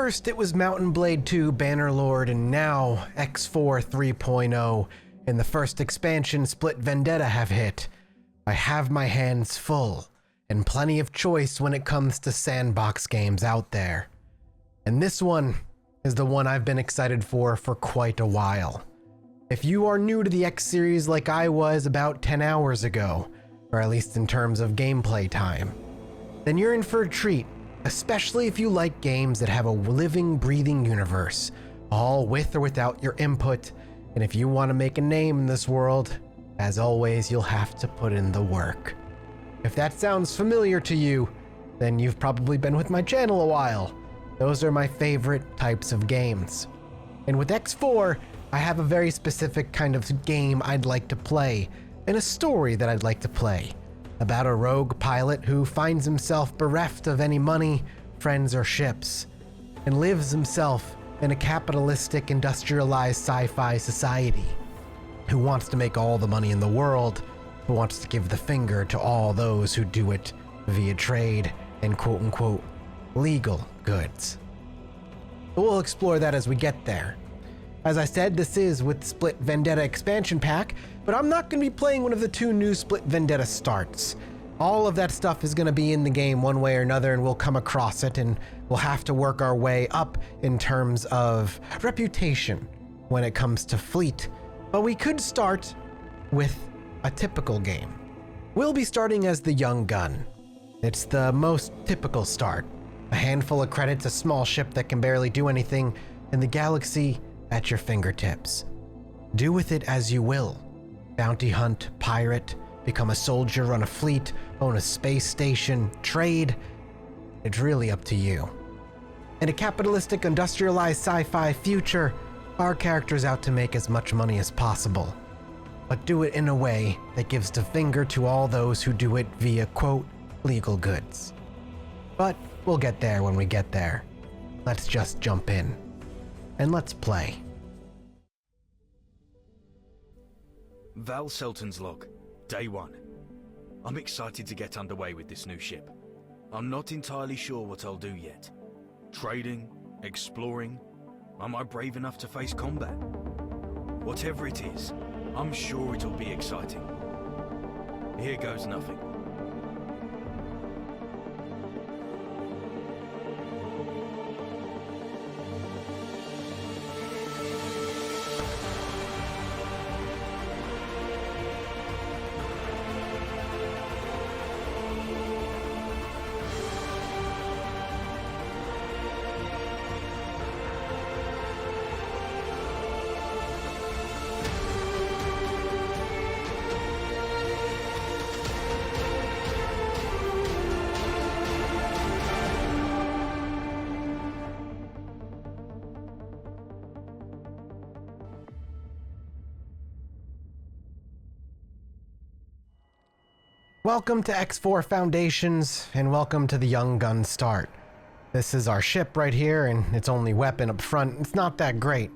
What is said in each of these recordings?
First, it was Mountain Blade 2 Bannerlord, and now X4 3.0 and the first expansion Split Vendetta have hit. I have my hands full, and plenty of choice when it comes to sandbox games out there. And this one is the one I've been excited for quite a while. If you are new to the X series like I was about 10 hours ago, or at least in terms of gameplay time, then you're in for a treat, especially if you like games that have a living, breathing universe, all with or without your input. And if you want to make a name in this world, as always, you'll have to put in the work. If that sounds familiar to you, then you've probably been with my channel a while. Those are my favorite types of games. And with X4, I have a very specific kind of game I'd like to play, and a story that I'd like to play, about a rogue pilot who finds himself bereft of any money, friends, or ships, and lives himself in a capitalistic, industrialized sci-fi society, who wants to make all the money in the world, who wants to give the finger to all those who do it via trade and quote-unquote legal goods. But we'll explore that as we get there. As I said, this is with Split Vendetta expansion pack, but I'm not going to be playing one of the two new Split Vendetta starts. All of that stuff is going to be in the game one way or another, and we'll come across it, and we'll have to work our way up in terms of reputation when it comes to fleet. But we could start with a typical game. We'll be starting as the Young Gun. It's the most typical start. A handful of credits, a small ship that can barely do anything, and the galaxy at your fingertips. Do with it as you will. Bounty hunt, pirate, become a soldier, run a fleet, own a space station, trade. It's really up to you. In a capitalistic, industrialized sci-fi future, our character's out to make as much money as possible, but do it in a way that gives the finger to all those who do it via, quote, legal goods. But we'll get there when we get there. Let's just jump in. And let's play. Val Selton's log, day 1. I'm excited to get underway with this new ship. I'm not entirely sure what I'll do yet. Trading, exploring, am I brave enough to face combat? Whatever it is, I'm sure it'll be exciting. Here goes nothing. Welcome to X4 Foundations, and welcome to the Young Gun start. This is our ship right here, and its only weapon up front. It's not that great.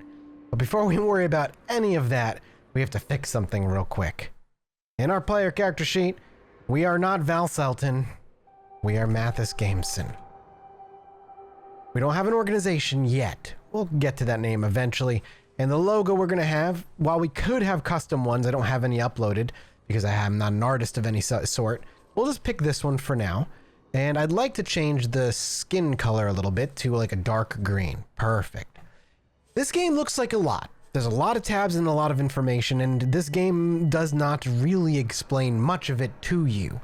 But before we worry about any of that, we have to fix something real quick. In our player character sheet, we are not Val Selton. We are Mathis Gameson. We don't have an organization yet. We'll get to that name eventually. And the logo we're going to have, while we could have custom ones, I don't have any uploaded, because I am not an artist of any sort. We'll just pick this one for now. And I'd like to change the skin color a little bit to like a dark green. Perfect. This game looks like a lot. There's a lot of tabs and a lot of information, and this game does not really explain much of it to you.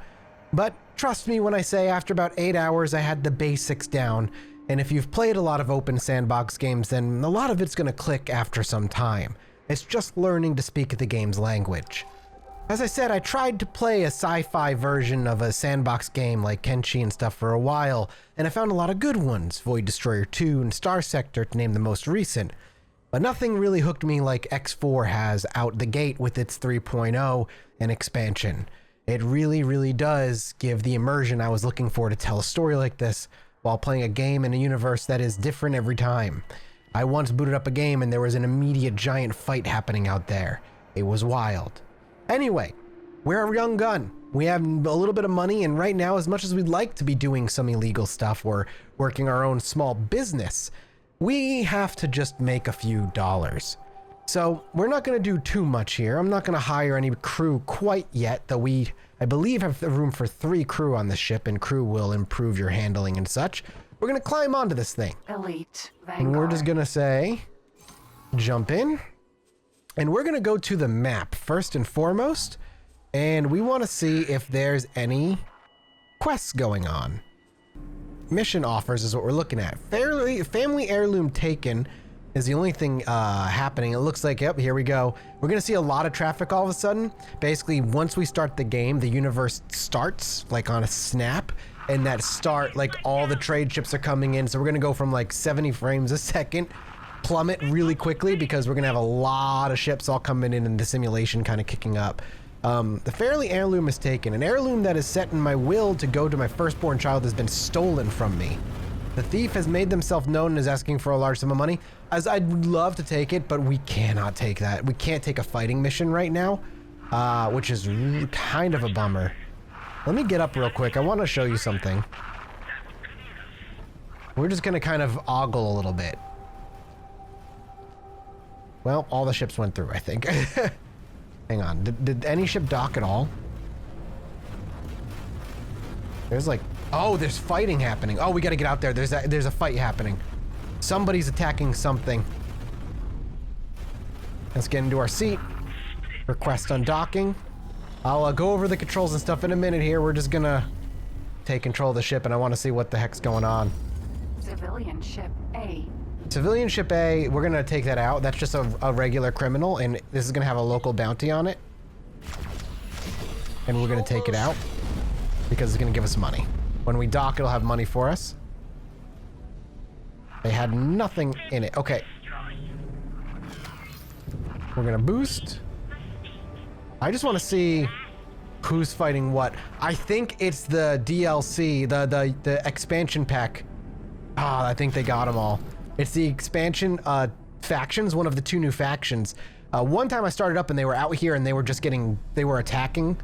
But trust me when I say after about 8 hours, I had the basics down. And if you've played a lot of open sandbox games, then a lot of it's going to click after some time. It's just learning to speak the game's language. As I said, I tried to play a sci-fi version of a sandbox game like Kenshi and stuff for a while, and I found a lot of good ones, Void Destroyer 2 and Star Sector to name the most recent. But nothing really hooked me like X4 has out the gate with its 3.0 and expansion. It really, really does give the immersion I was looking for to tell a story like this while playing a game in a universe that is different every time. I once booted up a game and there was an immediate giant fight happening out there. It was wild. Anyway, we're a young gun. We have a little bit of money, and right now, as much as we'd like to be doing some illegal stuff or working our own small business, we have to just make a few dollars. So we're not going to do too much here. I'm not going to hire any crew quite yet, though I believe, have the room for 3 crew on the ship, and crew will improve your handling and such. We're going to climb onto this thing. Elite Vanguard. And we're just going to say, jump in. And we're going to go to the map first and foremost. And we want to see if there's any quests going on. Mission offers is what we're looking at. Family heirloom taken is the only thing happening. It looks like, yep, here we go. We're going to see a lot of traffic all of a sudden. Basically, once we start the game, the universe starts like on a snap. And that start, like all the trade ships are coming in. So we're going to go from like 70 frames a second, plummet really quickly because we're going to have a lot of ships all coming in and the simulation kind of kicking up. The Fairly heirloom is taken. An heirloom that is set in my will to go to my firstborn child has been stolen from me. The thief has made themselves known and is asking for a large sum of money. As I'd love to take it, but we cannot take that. We can't take a fighting mission right now, which is kind of a bummer. Let me get up real quick. I want to show you something. We're just going to kind of ogle a little bit. Well, all the ships went through, I think. Hang on. Did any ship dock at all? There's like... Oh, there's fighting happening. Oh, we got to get out there. There's a fight happening. Somebody's attacking something. Let's get into our seat. Request undocking. I'll go over the controls and stuff in a minute here. We're just gonna take control of the ship, and I want to see what the heck's going on. Civilian ship A. Civilian ship A, we're gonna take that out. That's just a regular criminal, and this is gonna have a local bounty on it. And we're gonna take it out because it's gonna give us money. When we dock, it'll have money for us. They had nothing in it. Okay. We're gonna boost. I just want to see who's fighting what. I think it's the DLC, the expansion pack. Ah, I think they got them all. It's the expansion factions, one of the 2 new factions. One time I started up and they were out here and they were attacking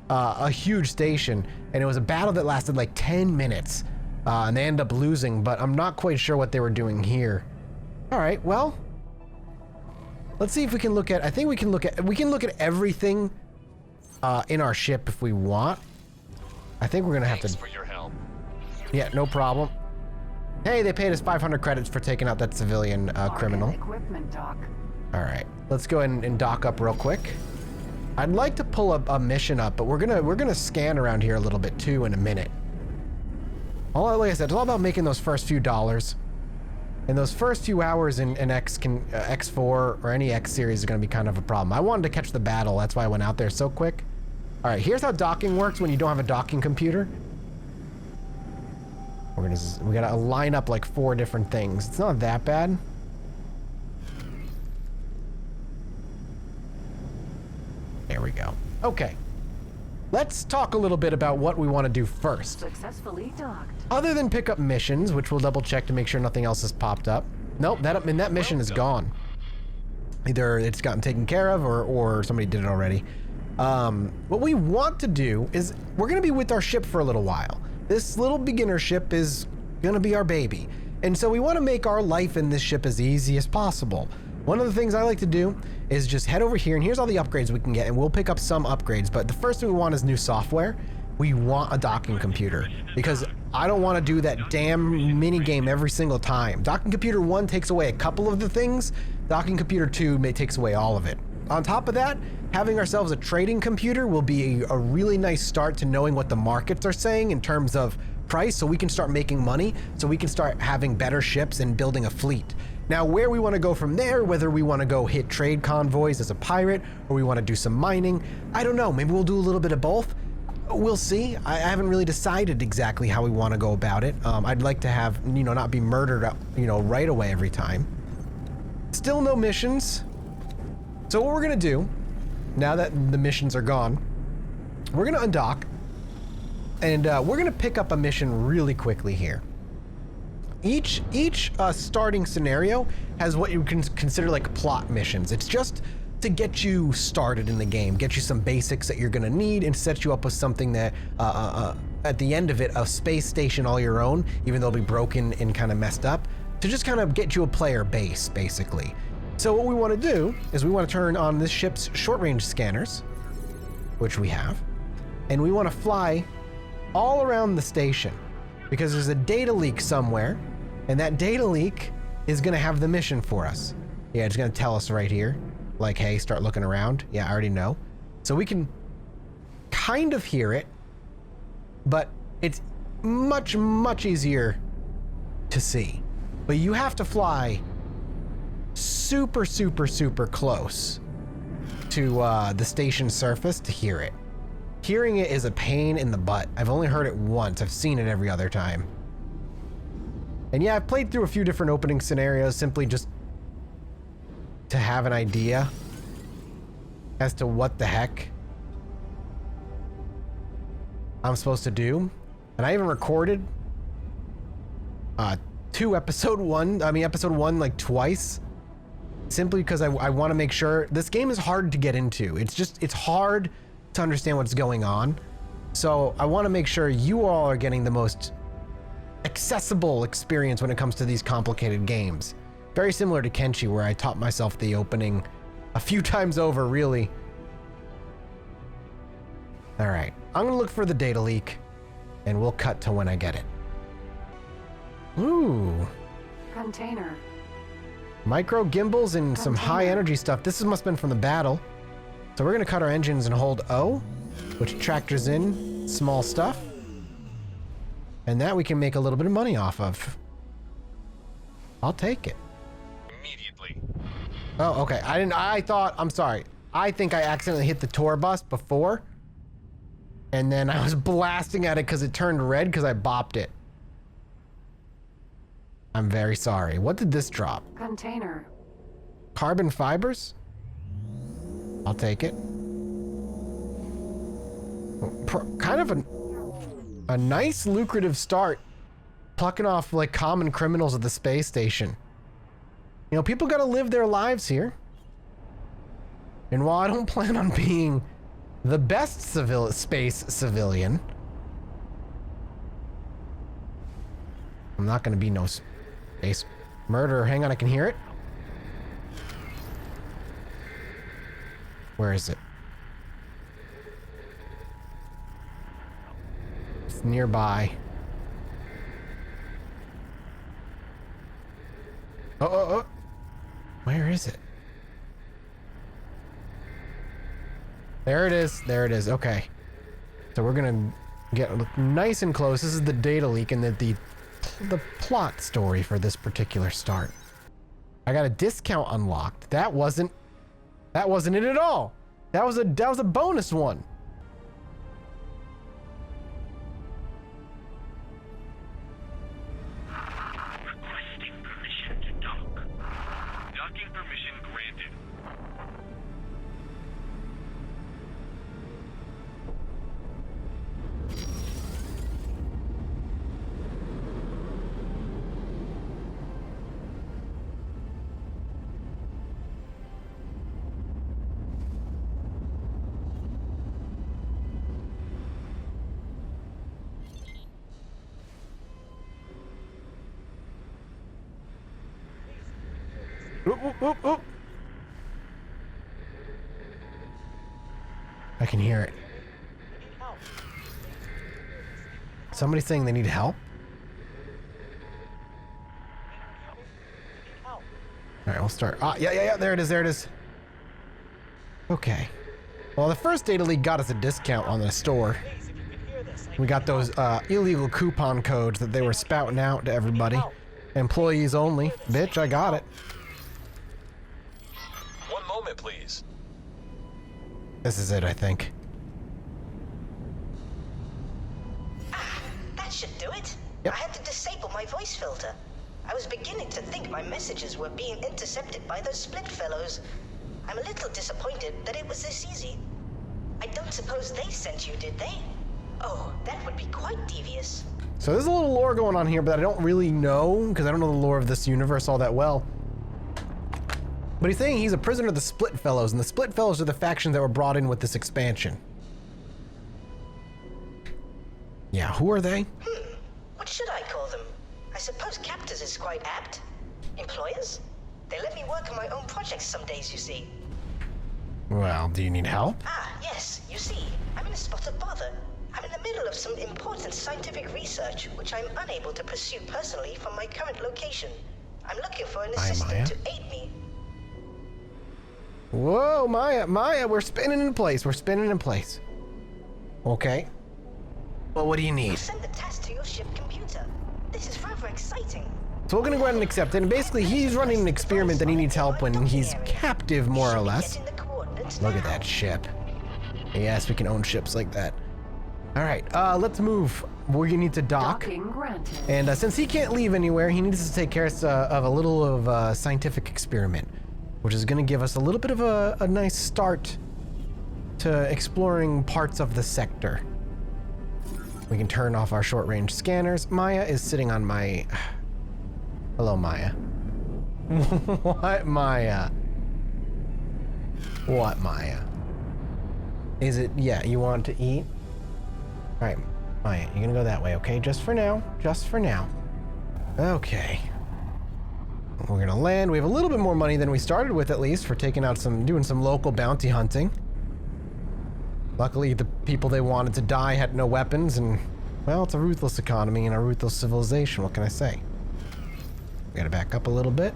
a huge station, and it was a battle that lasted like 10 minutes. And they ended up losing, but I'm not quite sure what they were doing here. All right, well, let's see if we can look at, I think we can look at everything in our ship if we want. I think we're gonna have to. Thanks for your help. Yeah, no problem. Hey, they paid us 500 credits for taking out that civilian criminal. Equipment dock. All right, let's go ahead and dock up real quick. I'd like to pull a mission up, but we're gonna scan around here a little bit too in a minute. Like I said, it's all about making those first few dollars. And those first few hours in X4 or any X series is going to be kind of a problem. I wanted to catch the battle. That's why I went out there so quick. All right, here's how docking works when you don't have a docking computer. We got to line up like 4 different things. It's not that bad. There we go. Okay. Let's talk a little bit about what we want to do first. Successfully docked. Other than pick up missions, which we'll double check to make sure nothing else has popped up. Nope, that mission is gone. Either it's gotten taken care of or somebody did it already. What we want to do is we're going to be with our ship for a little while. This little beginner ship is going to be our baby. And so we want to make our life in this ship as easy as possible. One of the things I like to do is just head over here, and here's all the upgrades we can get, and we'll pick up some upgrades, but the first thing we want is new software. We want a docking computer, because I don't want to do that damn mini game every single time. Docking computer 1 takes away a couple of the things. Docking computer 2 takes away all of it. On top of that, having ourselves a trading computer will be a really nice start to knowing what the markets are saying in terms of price, so we can start making money, so we can start having better ships and building a fleet. Now, where we want to go from there, whether we want to go hit trade convoys as a pirate, or we want to do some mining, I don't know. Maybe we'll do a little bit of both. We'll see. I haven't really decided exactly how we want to go about it. I'd like to have, not be murdered, right away every time. Still no missions. So what we're going to do, now that the missions are gone, we're going to undock, and we're going to pick up a mission really quickly here. Each starting scenario has what you can consider like plot missions. It's just to get you started in the game, get you some basics that you're gonna need, and set you up with something that, at the end of it, a space station all your own, even though it'll be broken and kind of messed up. to just kind of get you a player base, basically. So what we want to do is we want to turn on this ship's short-range scanners, which we have, and we want to fly all around the station because there's a data leak somewhere, and that data leak is going to have the mission for us. Yeah, it's going to tell us right here, like, hey, start looking around. Yeah, I already know. So we can kind of hear it, but it's much, much easier to see. But you have to fly super, super, super close to the station surface to hear it. Hearing it is a pain in the butt. I've only heard it once. I've seen it every other time. And yeah, I've played through a few different opening scenarios simply just to have an idea as to what the heck I'm supposed to do. And I even recorded episode one like twice, simply because I want to make sure. This game is hard to get into. It's hard to understand what's going on. So I want to make sure you all are getting the most accessible experience when it comes to these complicated games. Very similar to Kenshi, where I taught myself the opening a few times over, really. All right, I'm gonna look for the data leak and we'll cut to when I get it. Ooh. Container. Micro gimbals and some Container. high energy stuff. This must have been from the battle. So we're gonna cut our engines and hold O, which tractors in small stuff. And that we can make a little bit of money off of. I'll take it. Immediately. Oh, okay. I'm sorry. I think I accidentally hit the tour bus before. And then I was blasting at it because it turned red because I bopped it. I'm very sorry. What did this drop? Container. Carbon fibers? I'll take it. Kind of a nice lucrative start, plucking off like common criminals at the space station. You know, people gotta live their lives here. And while I don't plan on being the best space civilian, I'm not gonna be no space murderer. Hang on, I can hear it. Where is it? It's nearby. Oh. Where is it? There it is. There it is. Okay. So we're gonna get nice and close. This is the data leak and the plot story for this particular start. I got a discount unlocked. That wasn't it at all. That was a bonus one. Requesting permission to dock. Docking permission granted. Oop. I can hear it. Somebody's saying they need help? All right, we'll start. Yeah, there it is. Okay. Well, the first data leak got us a discount on the store. We got those illegal coupon codes that they were spouting out to everybody. Employees only. Bitch, I got it. One moment, please. This is it, I think. That should do it. Yep. I had to disable my voice filter. I was beginning to think my messages were being intercepted by those split fellows. I'm a little disappointed that it was this easy. I don't suppose they sent you, did they? Oh, that would be quite devious. So there's a little lore going on here, but I don't really know, because I don't know the lore of this universe all that well. But he's saying he's a prisoner of the Split Fellows, and the Split Fellows are the faction that were brought in with this expansion. Yeah, who are they? What should I call them? I suppose captors is quite apt. Employers? They let me work on my own projects some days, you see. Well, do you need help? Ah, yes, you see, I'm in a spot of bother. I'm in the middle of some important scientific research, which I'm unable to pursue personally from my current location. I'm looking for an assistant to aid me. Whoa, Maya, we're spinning in place. Okay. Well, what do you need? Send the task to your ship computer. This is rather exciting. So we're gonna go ahead and accept it. And basically, he's running an experiment that he needs help when he's captive, more or less. Look at that ship. Yes, we can own ships like that. All right, let's move. We need to dock. Docking granted. And since he can't leave anywhere, he needs to take care of a little of a scientific experiment, which is going to give us a little bit of a nice start to exploring parts of the sector. We can turn off our short-range scanners. Maya is sitting on my... Hello, Maya. What, Maya? What, Maya? Is it... Yeah, you want to eat? All right, Maya, you're gonna go that way, okay? Just for now. Okay. We're gonna land. We have a little bit more money than we started with, at least, for taking out doing some local bounty hunting. Luckily, the people they wanted to die had no weapons, and, well, it's a ruthless economy and a ruthless civilization. What can I say? We gotta back up a little bit.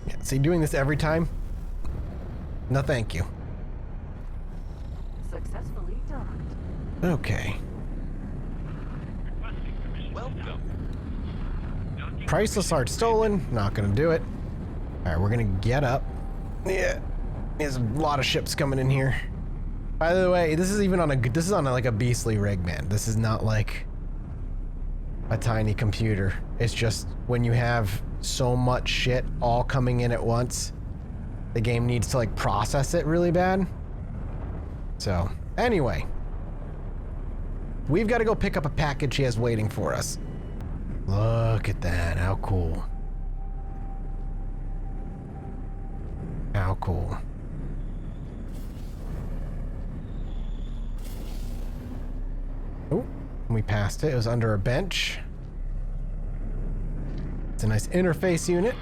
Yeah, see, doing this every time? No, thank you. Successfully docked. Okay. Welcome. Priceless art stolen. Not gonna do it. All right, we're gonna get up. Yeah, there's a lot of ships coming in here. By the way, this is on like a beastly rig, man. This is not like a tiny computer. It's just when you have so much shit all coming in at once, the game needs to like process it really bad. So anyway, we've got to go pick up a package he has waiting for us. Look at that, how cool. How cool. Oh, we passed it. It was under a bench. It's a nice interface unit.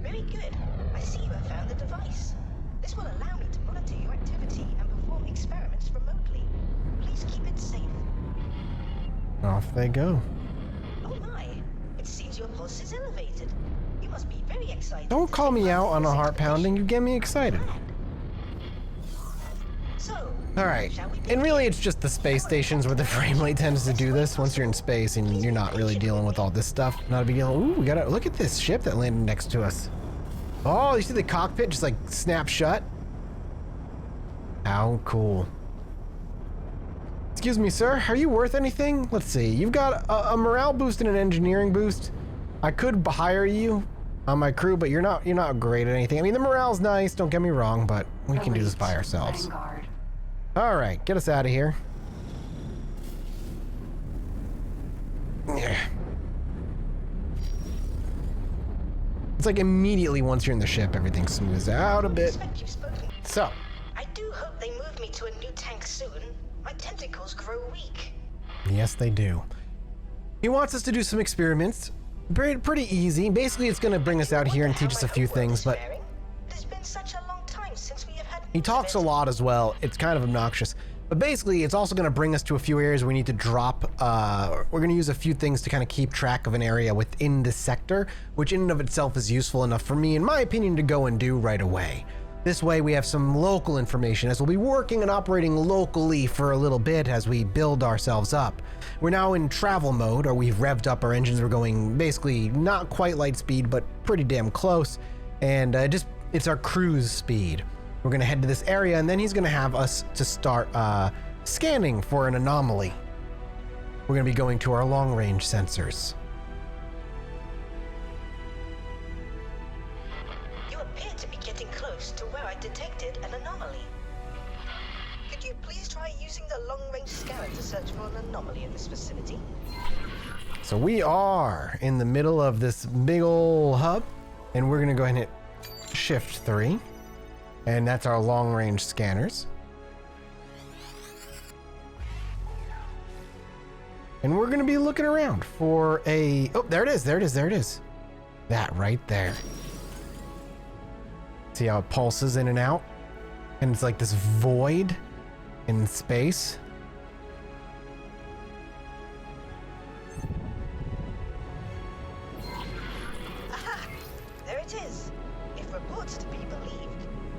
Very good. I see you have found the device. This will allow me to monitor your activity and perform experiments remotely. Please keep it safe. Off they go. Oh my! It seems your pulse is elevated. You must be very excited. Don't call me out on a heart pounding. You get me excited. So, All right. shall we And really, it's just the space stations where the frame rate tends to do this. Once you're in space and you're not really dealing with all this stuff, not a big deal. Ooh, we gotta look at this ship that landed next to us. Oh, you see the cockpit just like snap shut? How cool. Excuse me, sir. Are you worth anything? Let's see. You've got a morale boost and an engineering boost. I could hire you on my crew, but you're not great at anything. I mean, the morale's nice. Don't get me wrong, but we can do this by ourselves. Vanguard. All right, get us out of here. Yeah. It's like immediately once you're in the ship, everything smooths out a bit. expect you've spoken? So, I do hope they move me to a new tank soon. My tentacles grow weak. yes, they do. He wants us to do some experiments. Pretty easy. Basically, it's going to bring us out here and teach us a few things, but It has been such a long time since we have had. he talks a lot as well. It's kind of obnoxious. But basically, it's also going to bring us to a few areas we need to drop. We're going to use a few things to kind of keep track of an area within this sector, which in and of itself is useful enough for me, in my opinion, to go and do right away. This way we have some local information as we'll be working and operating locally for a little bit as we build ourselves up. We're now in travel mode, or we've revved up our engines. We're going basically not quite light speed, but pretty damn close. And it's our cruise speed. We're gonna head to this area, and then he's gonna have us to start scanning for an anomaly. We're gonna be going to our long-range sensors. You appear to be getting close to where I detected an anomaly. Could you please try using the long-range scanner to search for an anomaly in this vicinity? So we are in the middle of this big ol' hub, and we're gonna go ahead and hit Shift 3. And that's our long-range scanners. And we're going to be looking around for a... Oh, there it is. There it is. There it is. That right there. See how it pulses in and out? And it's like this void in space. Aha! There it is. If reports to be believed,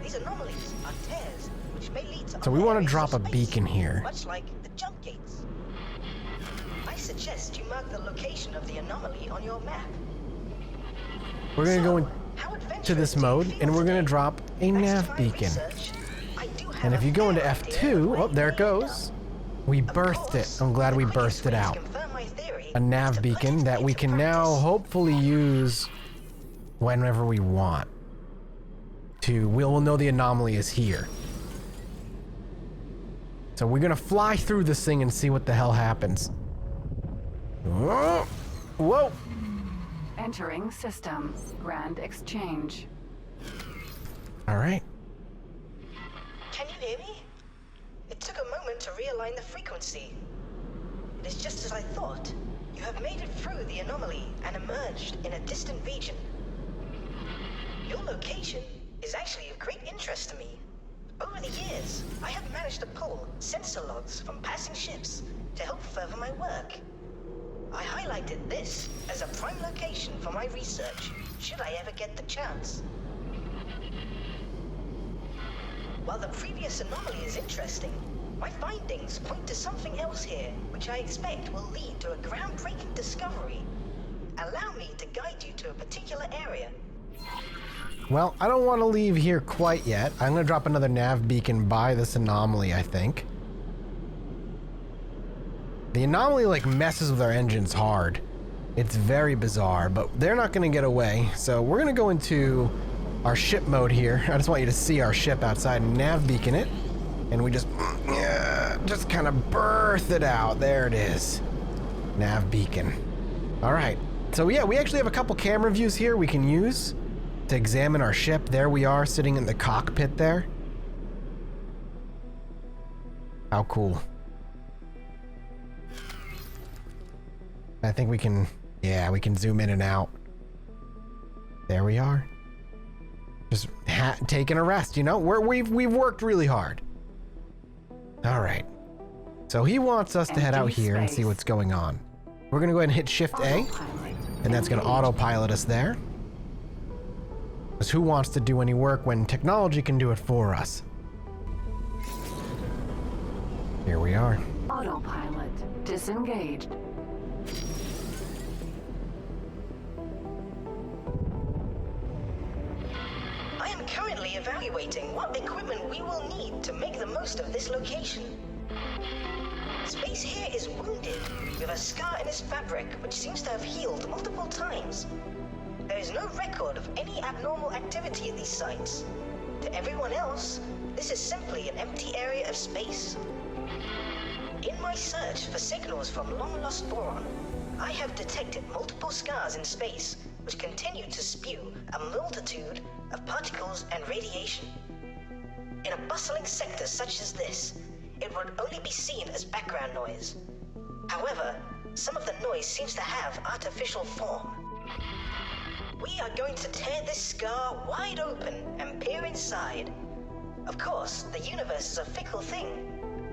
these anomalies are tears, which may lead to... So we other want to areas drop a of space, beacon here. Much like the jump gates. I suggest you mark the location of the anomaly on your map. We're going to go How into adventurous this do you mode, feel and we're going to today? drop a Thanks to nav my beacon. research, I do have And if a you go into fair idea F2, of oh, where there it you may end goes. up. We Of birthed it. course, I'm glad we the quickest birthed it way to out. confirm my theory A is nav to put beacon it that we into can now practice. hopefully use whenever we want. We'll know the anomaly is here. So we're gonna fly through this thing and see what the hell happens. Whoa! Whoa! Entering system. Grand exchange. All right. Can you hear me? It took a moment to realign the frequency. It is just as I thought. You have made it through the anomaly and emerged in a distant region. Your location is actually of great interest to me. Over the years, I have managed to pull sensor logs from passing ships to help further my work. I highlighted this as a prime location for my research, should I ever get the chance. While the previous anomaly is interesting, my findings point to something else here, which I expect will lead to a groundbreaking discovery. Allow me to guide you to a particular area. Well, I don't want to leave here quite yet. I'm gonna drop another nav beacon by this anomaly, I think. The anomaly like messes with our engines hard. It's very bizarre, but they're not gonna get away. So we're gonna go into our ship mode here. I just want you to see our ship outside and nav beacon it. And we just kind of birth it out. There it is. Nav beacon. All right. So yeah, we actually have a couple camera views here we can use to examine our ship. There we are sitting in the cockpit there. How cool. I think we can, yeah, we can zoom in and out. There we are. Just taking a rest, you know? We've worked really hard. All right. So he wants us to head out here and see what's going on. We're gonna go ahead and hit Shift A, and that's gonna autopilot us there. Because who wants to do any work when technology can do it for us? Here we are. Autopilot disengaged. I am currently evaluating what equipment we will need to make the most of this location. Space here is wounded, with a scar in its fabric which seems to have healed multiple times. There is no record of any abnormal activity at these sites. To everyone else, this is simply an empty area of space. In my search for signals from long-lost boron, I have detected multiple scars in space which continue to spew a multitude of particles and radiation. In a bustling sector such as this, it would only be seen as background noise. However, some of the noise seems to have artificial form. We are going to tear this scar wide open and peer inside. Of course, the universe is a fickle thing.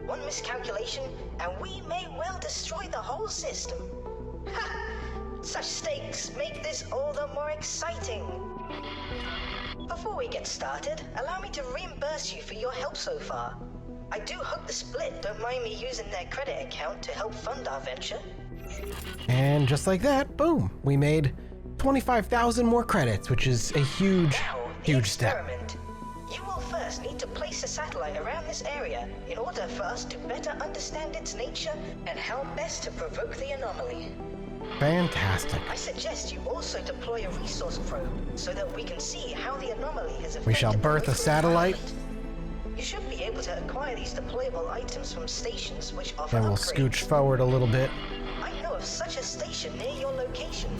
One miscalculation, and we may well destroy the whole system. Ha! Such stakes make this all the more exciting. Before we get started, allow me to reimburse you for your help so far. I do hope the Split don't mind me using their credit account to help fund our venture. And just like that, boom, we made 25,000 more credits, which is a huge, Now, the huge step. experiment. You will first need to place a satellite around this area in order for us to better understand its nature and how best to provoke the anomaly. Fantastic. I suggest you also deploy a resource probe so that we can see how the anomaly has affected We shall the birth a local satellite. environment. You should be able to acquire these deployable items from stations which offer And we'll upgrades. scooch forward a little bit. I know of such a station near your location.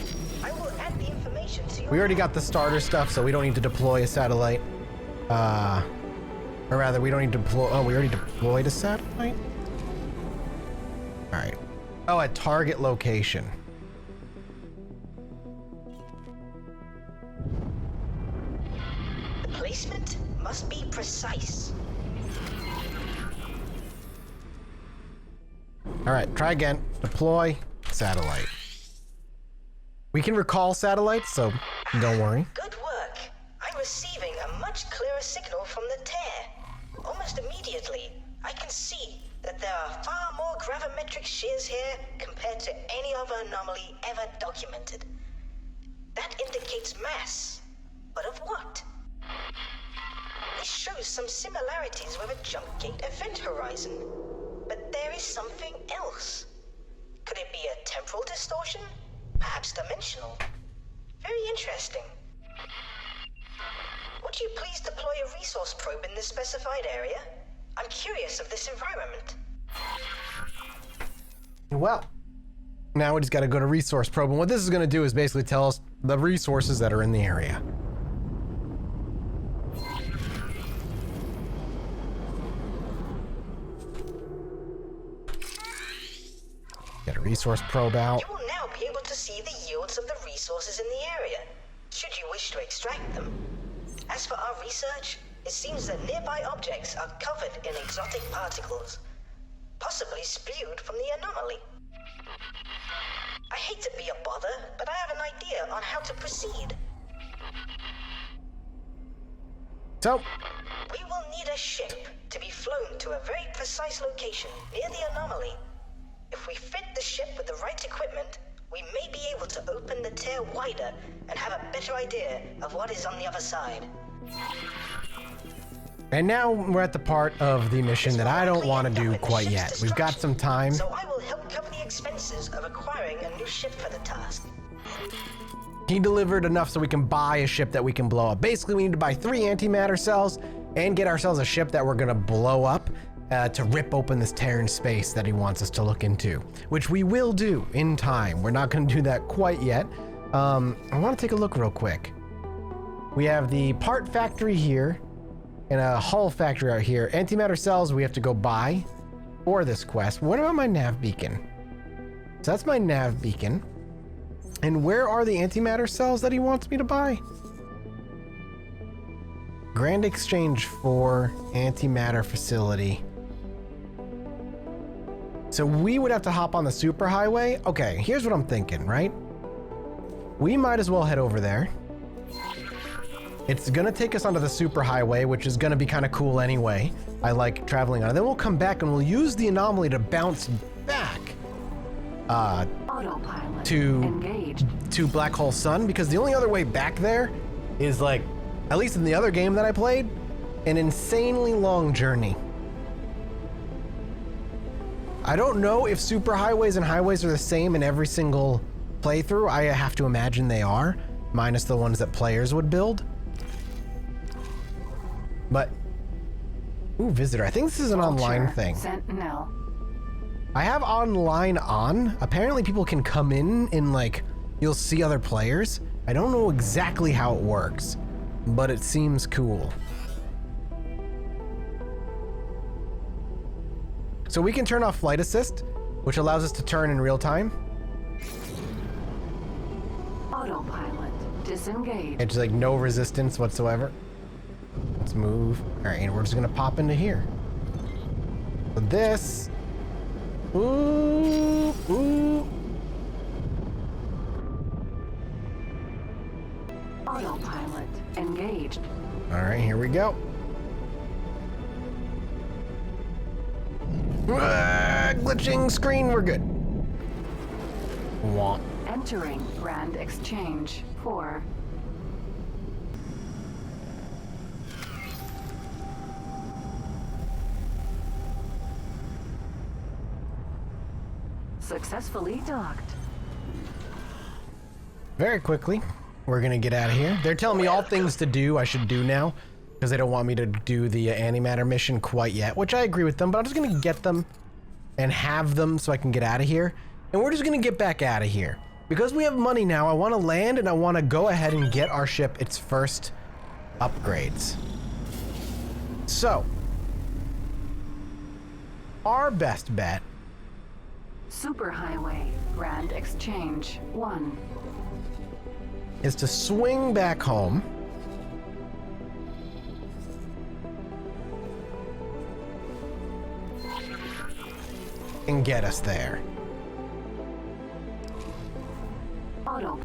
I will add the information to your We already map. got the starter stuff, so we don't need to deploy a satellite. Or rather, we don't need to deploy. Oh, we already deployed a satellite? Alright. Oh, at target location. The placement must be precise. All right, try again. Deploy satellite. We can recall satellites, so don't worry. Good work. I'm receiving a much clearer signal from the tear. Almost immediately, I can see that there are far more gravimetric shears here compared to any other anomaly ever documented. That indicates mass. But of what? This shows some similarities with a jump gate event horizon. But there is something else. Could it be a temporal distortion? Perhaps dimensional? Very interesting. Would you please deploy a resource probe in this specified area? I'm curious of this environment. Well, now we just got to go to resource probe, and what this is going to do is basically tell us the resources that are in the area. Get a resource probe out. You will now be able to see the yields of the resources in the area, should you wish to extract them. As for our research, it seems that nearby objects are covered in exotic particles, possibly spewed from the anomaly. I hate to be a bother, but I have an idea on how to proceed. So, We will need a ship to be flown to a very precise location near the anomaly. If we fit the ship with the right equipment, we may be able to open the tear wider and have a better idea of what is on the other side. and now we're at the part of the mission that I don't want to do quite yet. We've got some time. So I will help cover the expenses of acquiring a new ship for the task. He delivered enough so we can buy a ship that we can blow up. Basically, we need to buy 3 antimatter cells and get ourselves a ship that we're going to blow up to rip open this tear in space that he wants us to look into, which we will do in time. We're not going to do that quite yet. I want to take a look real quick. We have the part factory here and a hull factory out here. Antimatter cells we have to go buy for this quest. What about my nav beacon? So that's my nav beacon. And where are the antimatter cells that he wants me to buy? Grand Exchange 4 antimatter facility. So we would have to hop on the superhighway. Okay, here's what I'm thinking, right? We might as well head over there. It's gonna take us onto the superhighway, which is gonna be kind of cool anyway. I like traveling on it. Then we'll come back and we'll use the anomaly to bounce back Autopilot to engaged. Black Hole Sun, because the only other way back there is, like, at least in the other game that I played, an insanely long journey. I don't know if superhighways and highways are the same in every single playthrough. I have to imagine they are, minus the ones that players would build. But, ooh, visitor. I think this is an online Vulture, thing. Sentinel. I have online on. Apparently people can come in and, like, you'll see other players. I don't know exactly how it works, but it seems cool. So we can turn off flight assist, which allows us to turn in real time. Autopilot disengaged. It's like no resistance whatsoever. Let's move. All right, and we're just gonna pop into here. So this. Ooh, ooh. Autopilot engaged. All right, here we go. Glitching screen, we're good. Womp. Entering Grand Exchange 4. Successfully docked. Very quickly, we're gonna get out of here. They're telling me all things to do I should do now, because they don't want me to do the antimatter mission quite yet, which I agree with them, but I'm just gonna get them and have them so I can get out of here. And we're just gonna get back out of here. Because we have money now, I wanna land and I wanna go ahead and get our ship its first upgrades. So, our best bet Superhighway Grand Exchange 1. is to swing back home. And get us there. Auto.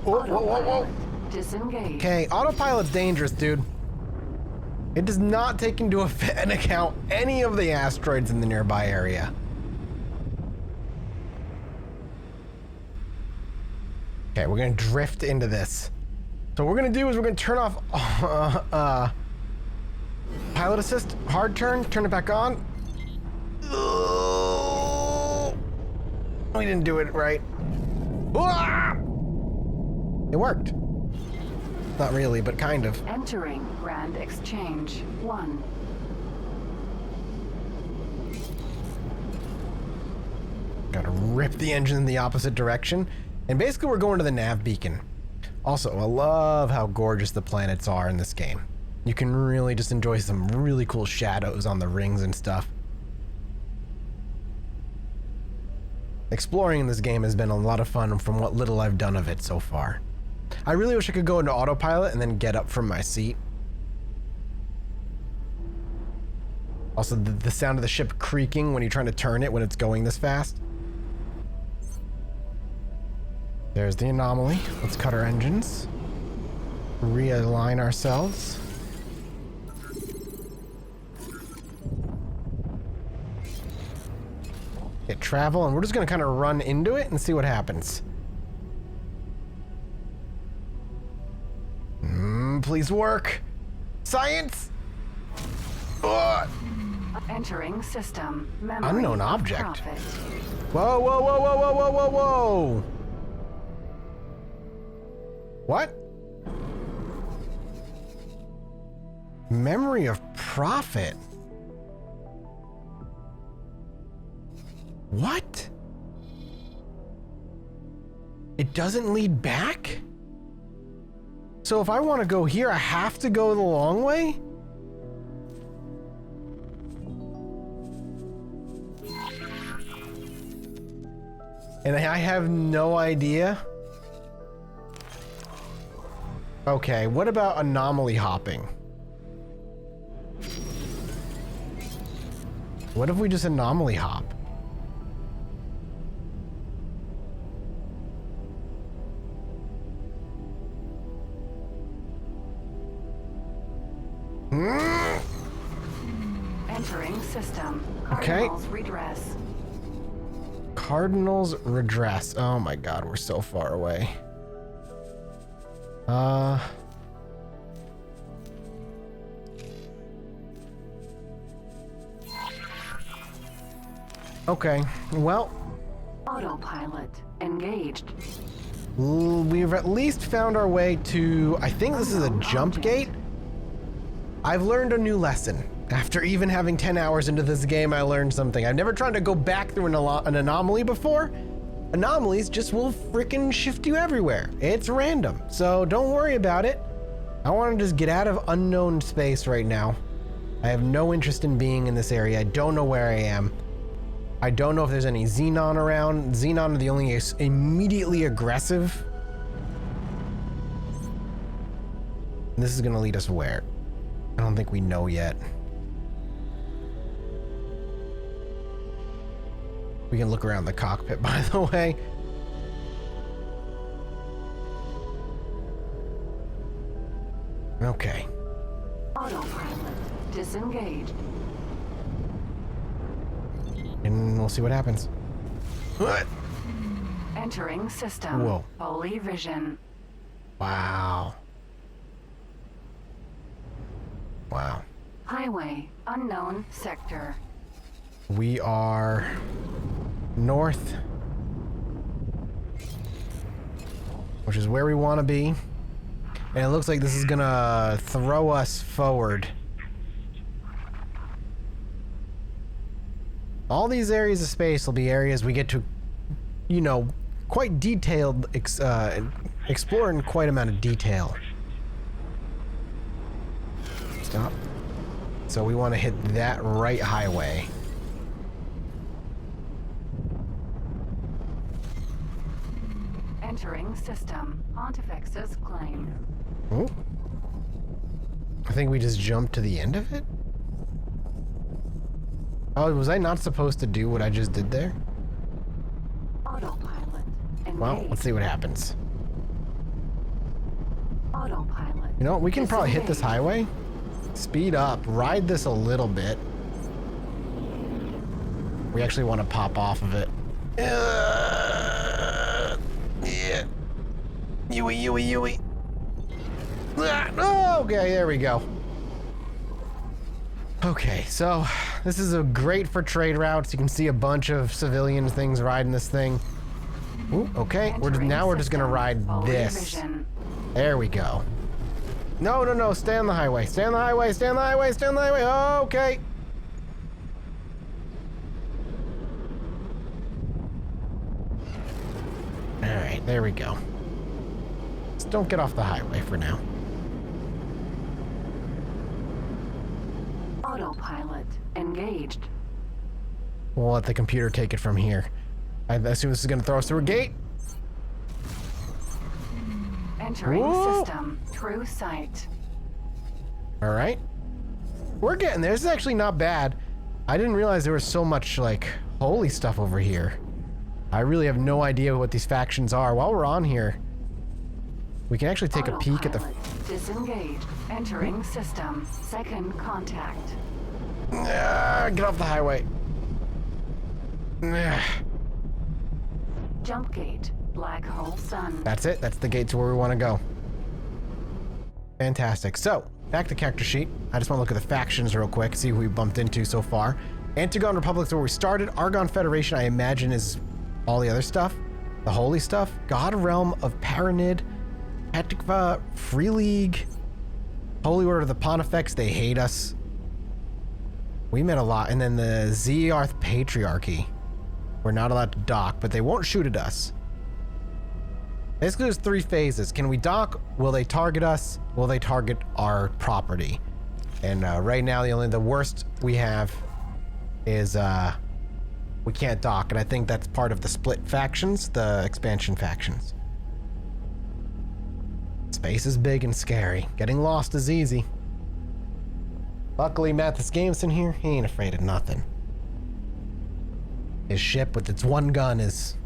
Whoa, whoa, whoa, whoa. Autopilot. Disengage. Okay, autopilot's dangerous, dude. It does not take into account any of the asteroids in the nearby area. Okay, we're gonna drift into this. So what we're gonna do is we're gonna turn off pilot assist, hard turn it back on. We didn't do it right. Ah! It worked. Not really, but kind of. Entering Grand Exchange 1. Gotta rip the engine in the opposite direction. And basically we're going to the nav beacon. Also, I love how gorgeous the planets are in this game. You can really just enjoy some really cool shadows on the rings and stuff. Exploring in this game has been a lot of fun from what little I've done of it so far. I really wish I could go into autopilot and then get up from my seat. Also, the sound of the ship creaking when you're trying to turn it when it's going this fast. There's the anomaly. Let's cut our engines. Realign ourselves. Hit travel, and we're just gonna kind of run into it and see what happens. Please work. Science! Ugh. Entering system. Memory Unknown of object. Prophet. Whoa, whoa, whoa, whoa, whoa, whoa, whoa, whoa! What? Memory of Prophet? What? It doesn't lead back? So if I want to go here, I have to go the long way? And I have no idea. Okay, what about anomaly hopping? What if we just anomaly hop? Entering system. Okay. Cardinals redress. Cardinals redress. Oh my god, we're so far away. Okay, well, Autopilot engaged. we've at least found our way to, I think this is a jump gate. I've learned a new lesson. After even having 10 hours into this game, I learned something. I've never tried to go back through an anomaly before. Anomalies just will frickin' shift you everywhere. It's random, so don't worry about it. I want to just get out of unknown space right now. I have no interest in being in this area. I don't know where I am. I don't know if there's any Xenon around. Xenon are the only immediately aggressive. This is gonna lead us where? I don't think we know yet. We can look around the cockpit, by the way. Okay. Autopilot disengaged. And we'll see what happens. What? Entering system. Whoa. Holy vision. Wow. Wow. Highway unknown sector. We are north, which is where we want to be. And it looks like this is gonna throw us forward. All these areas of space will be areas we get to, you know, quite detailed, explore in quite amount of detail. Stop. So we want to hit that right highway. Entering system. Pontifex's claim. Oh. I think we just jumped to the end of it? Oh, was I not supposed to do what I just did there? Autopilot. Well, Engage. let's see what happens. Autopilot. You know what? We can probably hit this Disengage. highway. Speed up. Ride this a little bit. We actually want to pop off of it. Yeah. Yui. Ah, okay, there we go. Okay, so this is a great for trade routes. You can see a bunch of civilian things riding this thing. Ooh, okay, Entering now we're just gonna system. ride Full this. revision. There we go. No, stay on the highway. Stay on the highway. Okay. All right, there we go. Just don't get off the highway for now. Autopilot. Engaged. We'll let the computer take it from here. I assume this is gonna throw us through a gate. Entering Whoa. system. True sight. All right. We're getting there. This is actually not bad. I didn't realize there was so much, like, holy stuff over here. I really have no idea what these factions are. While we're on here, we can actually take a peek at the... Autopilot. Disengage. Entering system. Second contact. Get off the highway. Jump gate. Black hole sun. That's it. That's the gate to where we want to go. Fantastic. So, back to character sheet. I just want to look at the factions real quick, see who we bumped into so far. Antigon Republic is where we started. Argon Federation, I imagine, is all the other stuff. The holy stuff. God Realm of Paranid. Patikva. Free League. Holy Order of the Pontifex. They hate us. We met a lot. And then the Zearth Patriarchy. We're not allowed to dock, but they won't shoot at us. Basically, there's 3 phases. Can we dock? Will they target us? Will they target our property? And right now, the worst we have is we can't dock, and I think that's part of the split factions, the expansion factions. Space is big and scary. Getting lost is easy. Luckily, Mathis Gameson here, he ain't afraid of nothing. His ship with its one gun is...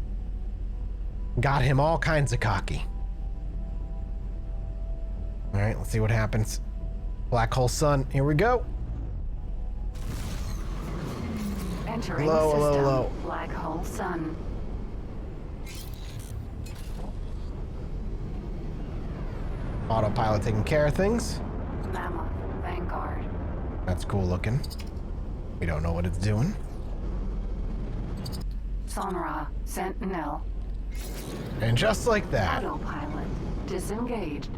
got him all kinds of cocky. Alright, let's see what happens. Black hole sun, here we go. Entering Low, system. low, low. Black hole sun. Autopilot taking care of things. Mammoth. Vanguard. That's cool looking. We don't know what it's doing. Sonra. Sentinel. And just like that, Autopilot. Disengaged.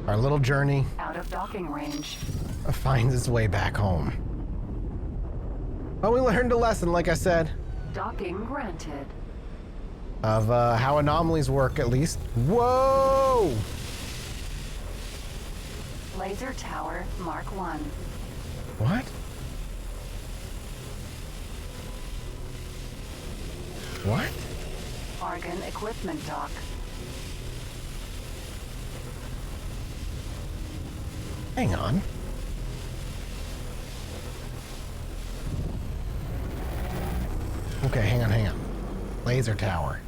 our little journey Out of docking range. finds its way back home. But we learned a lesson, like I said, Docking granted. of how anomalies work, at least. Whoa! Laser tower. Mark 1. What? What? Argon equipment dock. Hang on. Okay, hang on. Laser tower.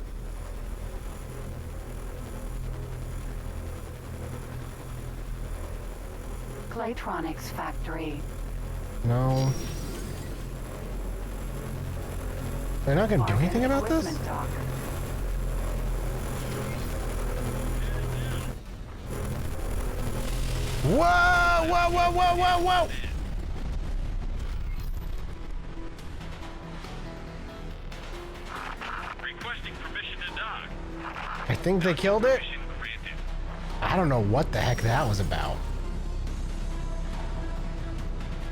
Claytronics factory. No. They're not gonna do Argon anything about this? equipment dock. Whoa! Requesting permission to dock. I think they killed it. Permission granted. I don't know what the heck that was about.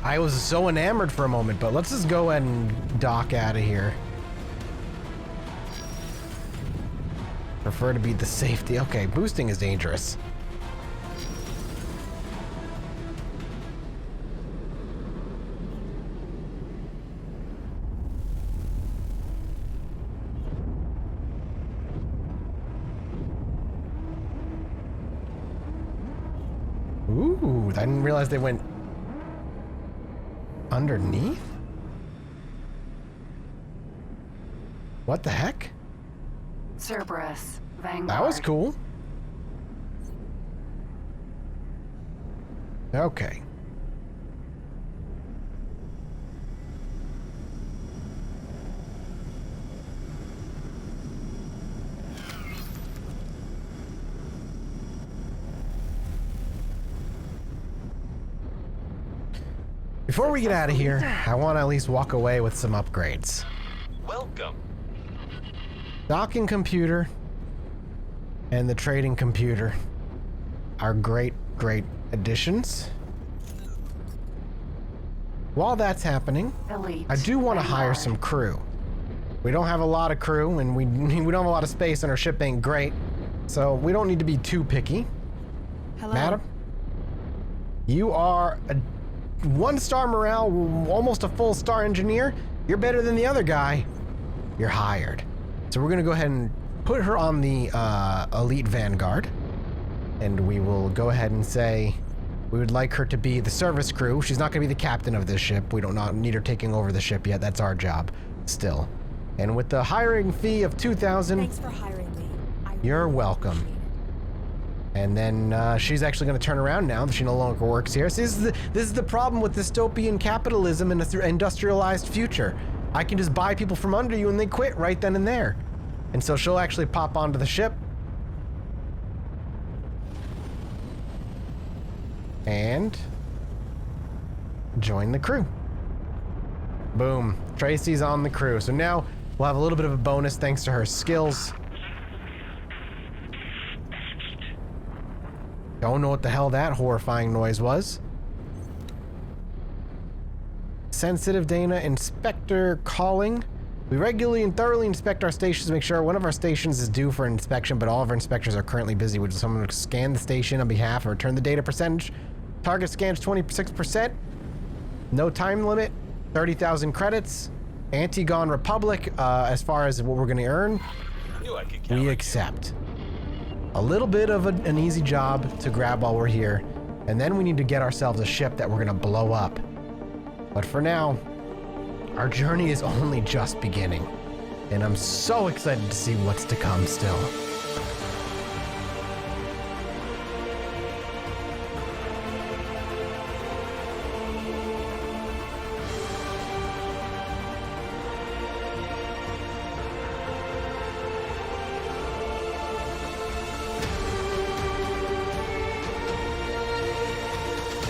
I was so enamored for a moment, but let's just go ahead and dock out of here. Prefer to be the safety. Okay, boosting is dangerous. Ooh, I didn't realize they went underneath? What the heck? Cerberus, Vanguard. That was cool. Okay. Before we get out of here, I want to at least walk away with some upgrades. Welcome. Docking computer and the trading computer are great additions. While that's happening, Elite, I do want to hire Vanguard. some crew. We don't have a lot of crew, and we don't have a lot of space, and our ship ain't great, so we don't need to be too picky. Hello. Madam, you are a 1-star morale, almost a full star engineer. You're better than the other guy. You're hired. So we're gonna go ahead and put her on the Elite Vanguard, and we will go ahead and say we would like her to be the service crew. She's not gonna be the captain of this ship. We don't not need her taking over the ship yet. That's our job still. And with the hiring fee of 2,000, Thanks for hiring me. you're welcome. And then she's actually going to turn around now that she no longer works here. So this is the problem with dystopian capitalism and the industrialized future. I can just buy people from under you and they quit right then and there. And so she'll actually pop onto the ship. And join the crew. Boom. Tracy's on the crew. So now we'll have a little bit of a bonus thanks to her skills. Don't know what the hell that horrifying noise was. Sensitive Dana Inspector calling. We regularly and thoroughly inspect our stations to make sure one of our stations is due for inspection, but all of our inspectors are currently busy. Would someone scan the station on behalf or return the data percentage? Target scans 26%. No time limit. 30,000 credits. Antigone Republic, as far as what we're going to earn, Knew I could count we on accept. A little bit of an easy job to grab while we're here, and then we need to get ourselves a ship that we're gonna blow up. But for now, our journey is only just beginning, and I'm so excited to see what's to come still.